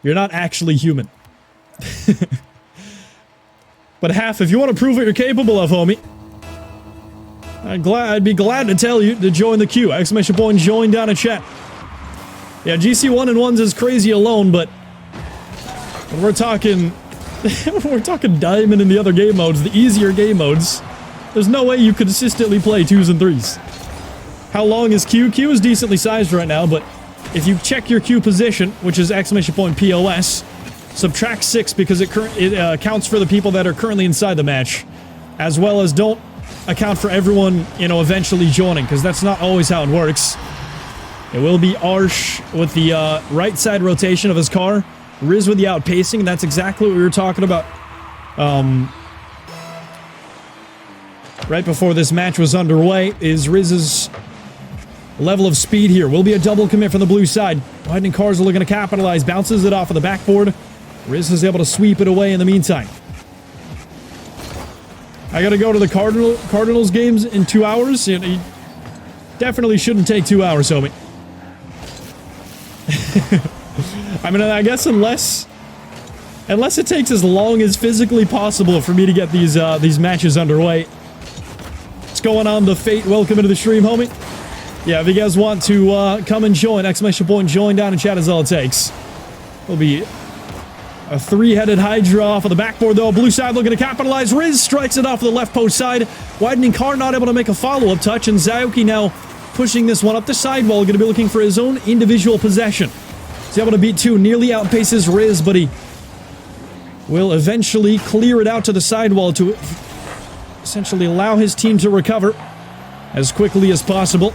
You're not actually human. But half, if you want to prove what you're capable of, homie, I'd be glad to tell you to join the queue. Exclamation point, join down in chat. Yeah, GC 1-1s is crazy alone, but when we're talking diamond in the other game modes, the easier game modes, there's no way you could consistently play 2s and 3s. How long is Q? Q is decently sized right now, but if you check your Q position, which is exclamation point POS, subtract 6 because it accounts for the people that are currently inside the match, as well as don't account for everyone, you know, eventually joining, because that's not always how it works. It will be Arsh with the right side rotation of his car, Riz with the outpacing, and that's exactly what we were talking about right before this match was underway, is Riz's level of speed here. Will be a double commit from the blue side. Widening cars are looking to capitalize, bounces it off of the backboard. Riz is able to sweep it away in the meantime. I gotta go to the Cardinals games in 2 hours. You know, you definitely shouldn't take 2 hours, homie. I mean, I guess unless it takes as long as physically possible for me to get these matches underway. What's going on, The Fate? Welcome into the stream, homie. Yeah, if you guys want to come and join, exclamation point join down in chat is all it takes. It'll be a three-headed Hydra off of the backboard, though. Blue side looking to capitalize. Riz strikes it off of the left post side. Widening car not able to make a follow-up touch, and Zaoki now pushing this one up the sidewall, going to be looking for his own individual possession. He's able to beat 2, nearly outpaces Riz, but he will eventually clear it out to the sidewall to essentially allow his team to recover as quickly as possible.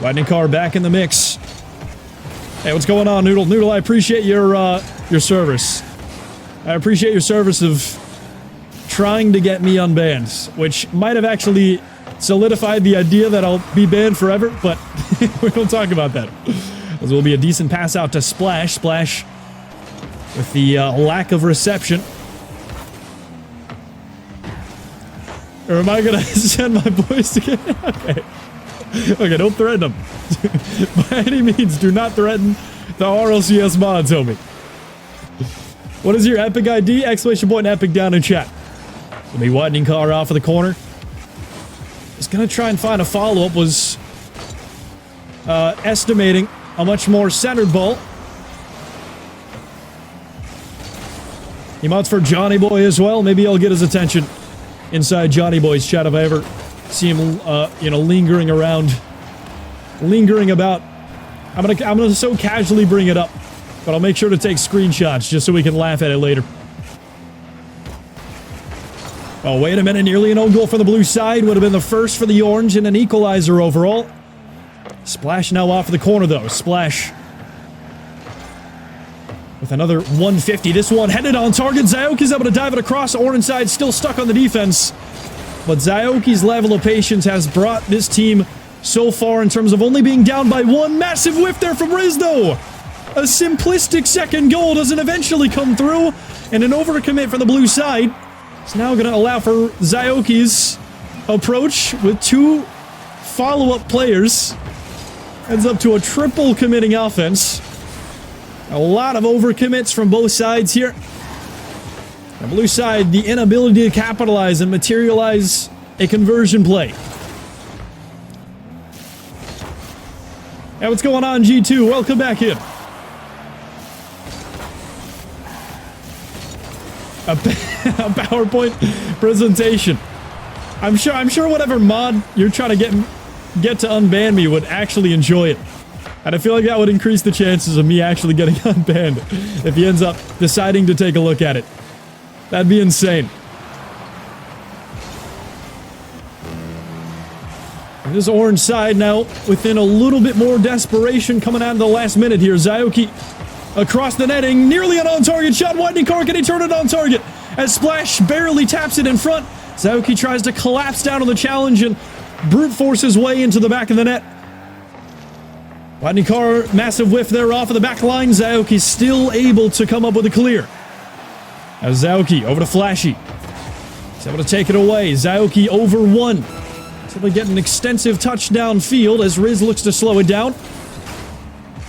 Widening car back in the mix. Hey, what's going on, Noodle? Noodle, I appreciate your service. I appreciate your service of trying to get me unbanned, which might have actually solidified the idea that I'll be banned forever, but we won't talk about that. This will be a decent pass out to Splash. Splash with the lack of reception. Or am I gonna send my boys to get... Okay. Okay, don't threaten them. By any means, do not threaten the RLCS mods, homie. What is your epic ID? Exclamation point epic down in chat. We'll be widening car off of the corner. Was gonna try and find a follow-up, was estimating a much more centered ball. He mods for Johnny Boy as well. Maybe I'll get his attention inside Johnny Boy's chat if I ever see him, you know, lingering about. I'm gonna so casually bring it up, but I'll make sure to take screenshots just so we can laugh at it later. Oh, wait a minute, nearly an own goal for the blue side. Would have been the first for the orange and an equalizer overall. Splash now off the corner, though. Splash with another 150. This one headed on target. Zaoki's able to dive it across. Orange side still stuck on the defense. But Zaoki's level of patience has brought this team so far in terms of only being down by 1. Massive whiff there from Riz, though. A simplistic second goal doesn't eventually come through. And an overcommit for the blue side. It's now going to allow for Zaoki's approach with 2 follow-up players. Ends up to a triple committing offense. A lot of overcommits from both sides here. The blue side, the inability to capitalize and materialize a conversion play. Hey, what's going on, G2? Welcome back in. A PowerPoint presentation. I'm sure whatever mod you're trying to get to unban me would actually enjoy it. And I feel like that would increase the chances of me actually getting unbanned if he ends up deciding to take a look at it. That'd be insane. And this orange side now within a little bit more desperation coming out of the last minute here. Zaoki across the netting, nearly an on-target shot. Widening car, can he turn it on target? As Splash barely taps it in front, Zaoki tries to collapse down on the challenge and brute force his way into the back of the net. Widening car, massive whiff there off of the back line. Zaoki still able to come up with a clear. As Zaoki over to Flashy. He's able to take it away. Zaoki over 1. He's able to get an extensive touchdown field as Riz looks to slow it down.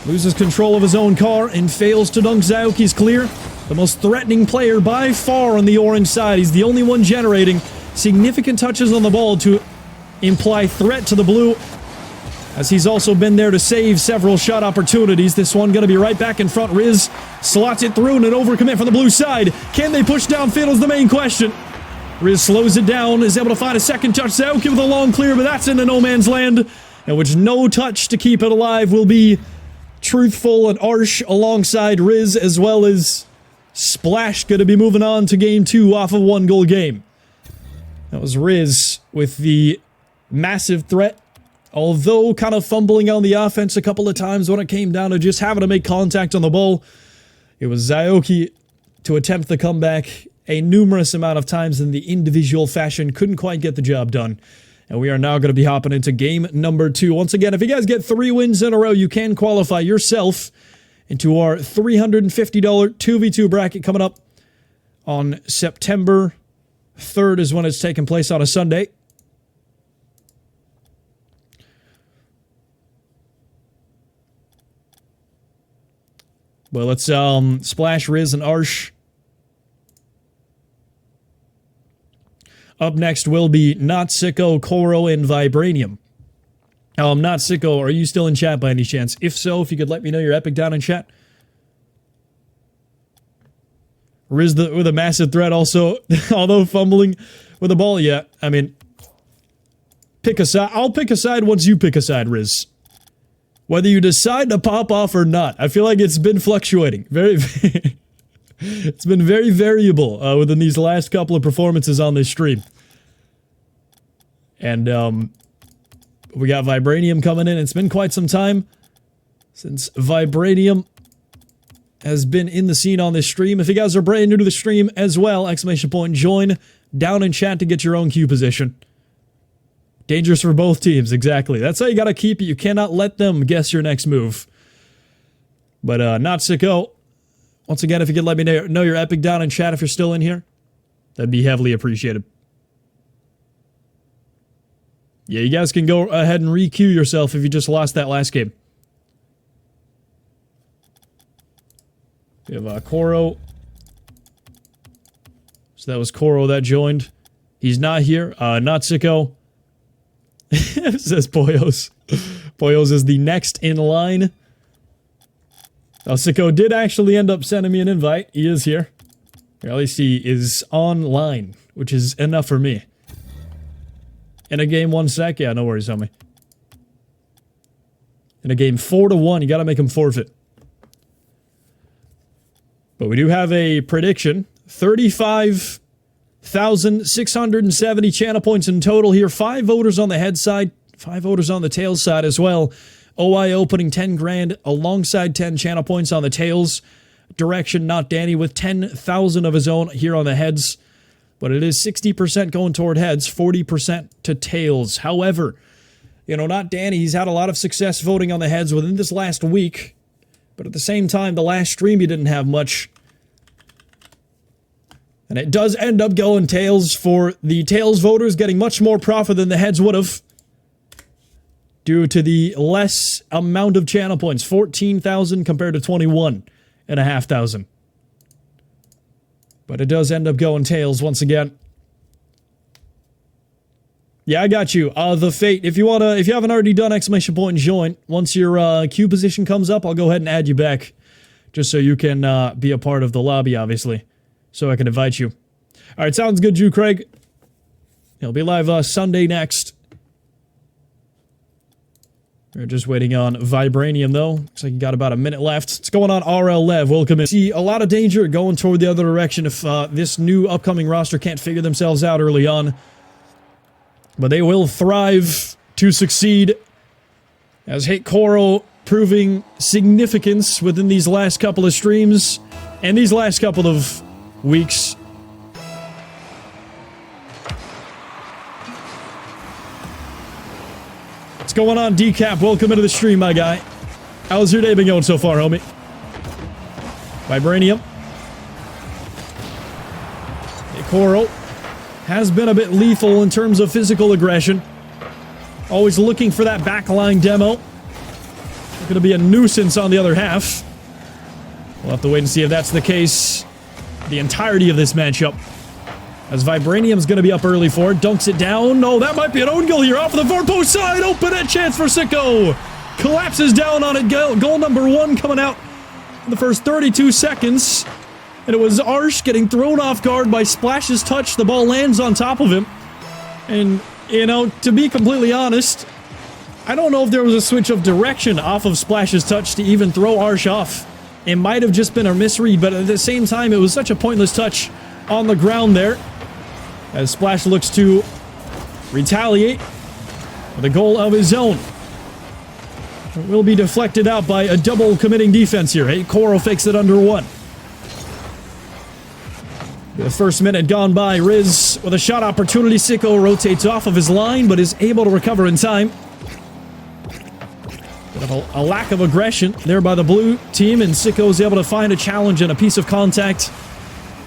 Loses control of his own car and fails to dunk Zaoki's clear. The most threatening player by far on the orange side. He's the only one generating significant touches on the ball to imply threat to the blue, as he's also been there to save several shot opportunities. This one going to be right back in front. Riz slots it through and an overcommit from the blue side. Can they push downfield is the main question. Riz slows it down, is able to find a second touch. Zaoki with a long clear, but that's into no man's land, in which no touch to keep it alive will be Truthful and Arsh alongside Riz, as well as Splash, going to be moving on to game 2 off a 1-goal game. That was Riz with the massive threat, although kind of fumbling on the offense a couple of times when it came down to just having to make contact on the ball. It was Zaoki to attempt the comeback a numerous amount of times in the individual fashion, couldn't quite get the job done. And we are now going to be hopping into game number 2. Once again, if you guys get 3 wins in a row, you can qualify yourself into our $350 2v2 bracket coming up on September 3rd is when it's taking place on a Sunday. Well, let's Splash, Riz, and Arsh. Up next will be Not Sicko, Koro, and Vibranium. Not Sicko, are you still in chat by any chance? If so, if you could let me know your epic down in chat. Riz with a massive threat also, although fumbling with the ball. Yeah, I mean, pick a side. I'll pick a side once you pick a side, Riz. Whether you decide to pop off or not, I feel like it's been fluctuating. It's been very variable within these last couple of performances on this stream. And we got Vibranium coming in. It's been quite some time since Vibranium has been in the scene on this stream. If you guys are brand new to the stream as well, exclamation point, join down in chat to get your own queue position. Dangerous for both teams, exactly. That's how you gotta keep it. You cannot let them guess your next move. But Not Sicko, once again, if you could let me know your epic down in chat if you're still in here, that'd be heavily appreciated. Yeah, you guys can go ahead and re-queue yourself if you just lost that last game. We have Koro. So that was Koro that joined. He's not here. Not Sicko. Says Poyos. Poyos is the next in line. Sicko did actually end up sending me an invite. He is here. Or at least he is online, which is enough for me. In a game 1 sec? Yeah, no worries, homie. In a game 4-1, you gotta make him forfeit. But we do have a prediction. 35,670 channel points in total here. 5 voters on the head side, 5 voters on the tail side as well. OI opening 10 grand alongside 10 channel points on the tails. Direction, Not Danny, with 10,000 of his own here on the heads. But it is 60% going toward heads, 40% to tails. However, you know, Not Danny, he's had a lot of success voting on the heads within this last week. But at the same time, the last stream he didn't have much. And it does end up going tails for the tails voters, getting much more profit than the heads would have. Due to the less amount of channel points, 14,000 compared to 21,500. But it does end up going tails once again. Yeah, I got you. The Fate. If you haven't already done exclamation point and join, once your queue position comes up, I'll go ahead and add you back. Just so you can be a part of the lobby, obviously. So I can invite you. Alright, sounds good, Drew Craig. He'll be live Sunday next. We're just waiting on Vibranium, though. Looks like you got about a minute left. What's going on, RL Lev? Welcome in. See a lot of danger going toward the other direction if this new upcoming roster can't figure themselves out early on. But they will thrive to succeed. As Hate Koro proving significance within these last couple of streams and these last couple of weeks. What's going on, Decap? Welcome into the stream, my guy. How's your day been going so far, homie? Vibranium. Koro has been a bit lethal in terms of physical aggression. Always looking for that backline demo. Going to be a nuisance on the other half. We'll have to wait and see if that's the case the entirety of this matchup. As Vibranium's going to be up early for it. Dunks it down. Oh, that might be an own goal here off of the far post side. Open net chance for Sicko. Collapses down on it. Goal number 1 coming out in the first 32 seconds. And it was Arsh getting thrown off guard by Splash's touch. The ball lands on top of him. And, you know, to be completely honest, I don't know if there was a switch of direction off of Splash's touch to even throw Arsh off. It might have just been a misread, but at the same time, it was such a pointless touch on the ground there. As Splash looks to retaliate with a goal of his own. It will be deflected out by a double committing defense here. Hey, Koro fakes it under 1. The first minute gone by. Riz with a shot opportunity. Sicko rotates off of his line, but is able to recover in time. Bit of a lack of aggression there by the blue team, and Sicko is able to find a challenge and a piece of contact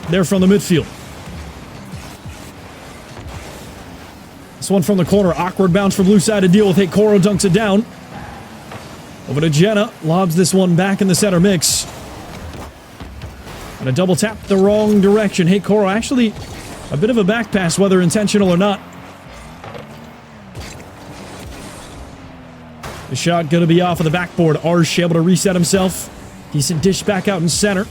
there from the midfield. This one from the corner. Awkward bounce from blue side to deal with. Hey, Koro dunks it down. Over to Jenna. Lobs this one back in the center mix. And a double tap the wrong direction. Hey, Koro, actually a bit of a back pass, whether intentional or not. The shot going to be off of the backboard. Arsh able to reset himself. Decent dish back out in center.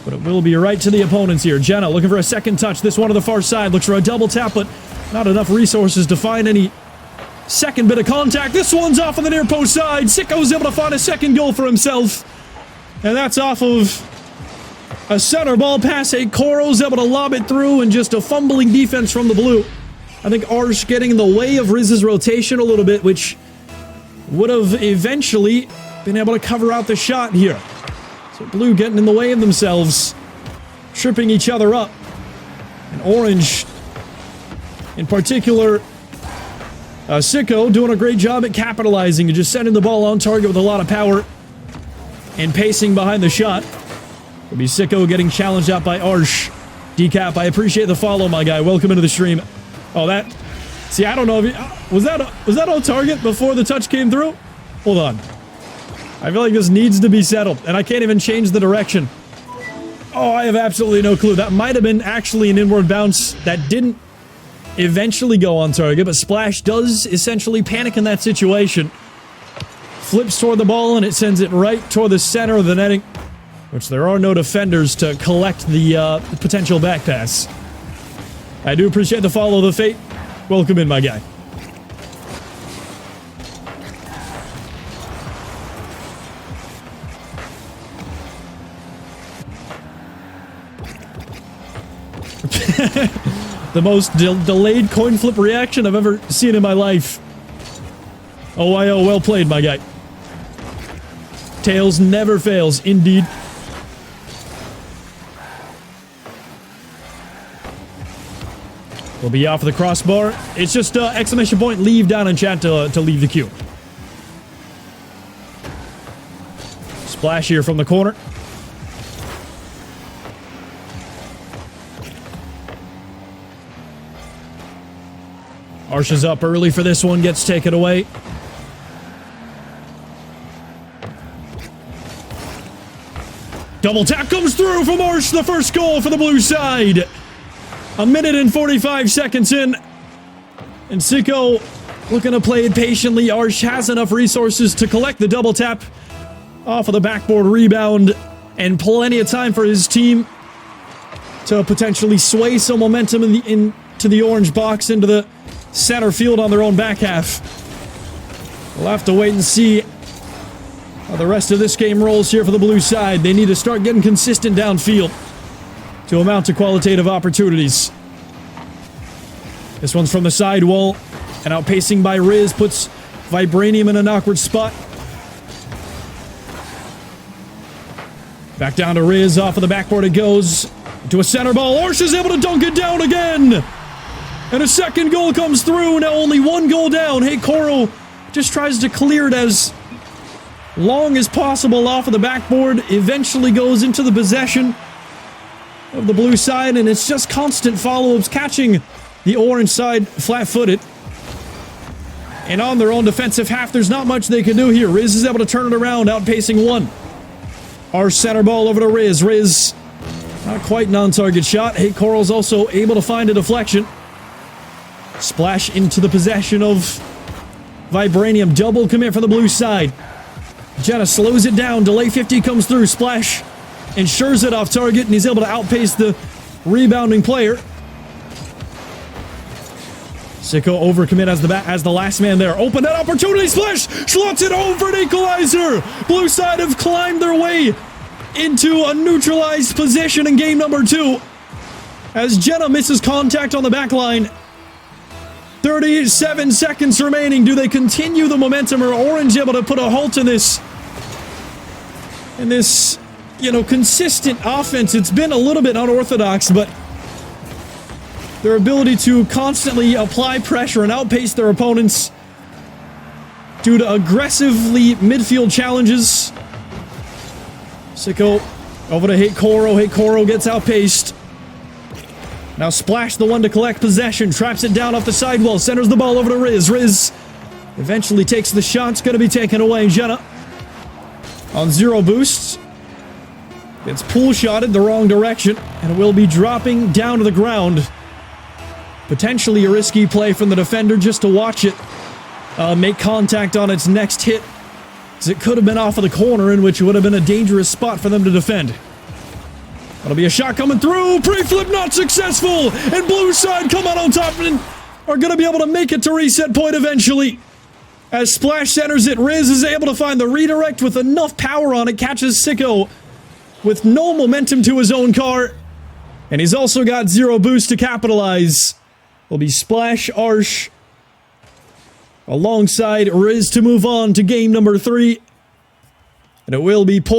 But it will be right to the opponents here. Jenna looking for a second touch. This one to the far side. Looks for a double tap, but not enough resources to find any second bit of contact. This one's off on the near post side. Sicko's able to find a second goal for himself. And that's off of a center ball pass. Hey, Koro's able to lob it through, and just a fumbling defense from the blue. I think Arsh getting in the way of Riz's rotation a little bit, which would have eventually been able to cover out the shot here. So blue getting in the way of themselves, tripping each other up. And orange, in particular, Sicko doing a great job at capitalizing and just sending the ball on target with a lot of power and pacing behind the shot. It'll be Sicko getting challenged out by Arsh. Decap, I appreciate the follow, my guy. Welcome into the stream. Oh, that... See, I don't know if he... Was that on target before the touch came through? Hold on. I feel like this needs to be settled, and I can't even change the direction. Oh, I have absolutely no clue. That might have been actually an inward bounce that didn't eventually go on target, but Splash does essentially panic in that situation. Flips toward the ball, and it sends it right toward the center of the netting, which there are no defenders to collect the potential back pass. I do appreciate the follow, the Fate. Welcome in, my guy. The most delayed coin flip reaction I've ever seen in my life. OYO, well played, my guy. Tails never fails, indeed. Will be off of the crossbar. It's just exclamation point leave down in chat to leave the queue. Splash here from the corner. Arsh is up early for this one, gets taken away. Double tap comes through from Arsh, the first goal for the blue side. A minute and 45 seconds in. And Sicko looking to play it patiently. Arsh has enough resources to collect the double tap off of the backboard rebound. And plenty of time for his team to potentially sway some momentum into the orange box, into the center field on their own back half. We'll have to wait and see how the rest of this game rolls here for the blue side. They need to start getting consistent downfield to amount to qualitative opportunities. This one's from the side wall, and outpacing by Riz puts Vibranium in an awkward spot. Back down to Riz, off of the backboard it goes. To a center ball, Arsh is able to dunk it down again! And a second goal comes through, now only one goal down. Hey, Koro just tries to clear it as long as possible off of the backboard, eventually goes into the possession of the blue side, and it's just constant follow-ups, catching the orange side flat-footed. And on their own defensive half, there's not much they can do here. Riz is able to turn it around, outpacing one. Our center ball over to Riz. Riz, not quite non-target shot. Hey, Coral's also able to find a deflection. Splash into the possession of Vibranium. Double commit for the blue side. Jenna slows it down. Delay 50 comes through. Splash ensures it off target, and he's able to outpace the rebounding player. Sicko overcommit as the last man there. Open that opportunity. Splash! Slots it over an equalizer. Blue side have climbed their way into a neutralized position in game number 2. As Jenna misses contact on the back line. 37 seconds remaining. Do they continue the momentum, or Orange able to put a halt in this? Consistent offense. It's been a little bit unorthodox, but their ability to constantly apply pressure and outpace their opponents due to aggressively midfield challenges. Sicko over to Hate Koro. Hate Koro gets outpaced. Now Splash, the one to collect possession. Traps it down off the sidewall. Centers the ball over to Riz. Riz eventually takes the shot. It's going to be taken away. Jenna on 0 boosts. It's pool shotted the wrong direction and will be dropping down to the ground. Potentially a risky play from the defender just to watch it make contact on its next hit, as it could have been off of the corner, in which it would have been a dangerous spot for them to defend. That'll be a shot coming through. Pre-flip not successful, and blue side come out on top and are going to be able to make it to reset point eventually. As Splash centers it, Riz is able to find the redirect with enough power on it, catches Sicko with no momentum to his own car, and he's also got 0 boost to capitalize. Will be Splash Arsh alongside Riz to move on to game number 3. And it will be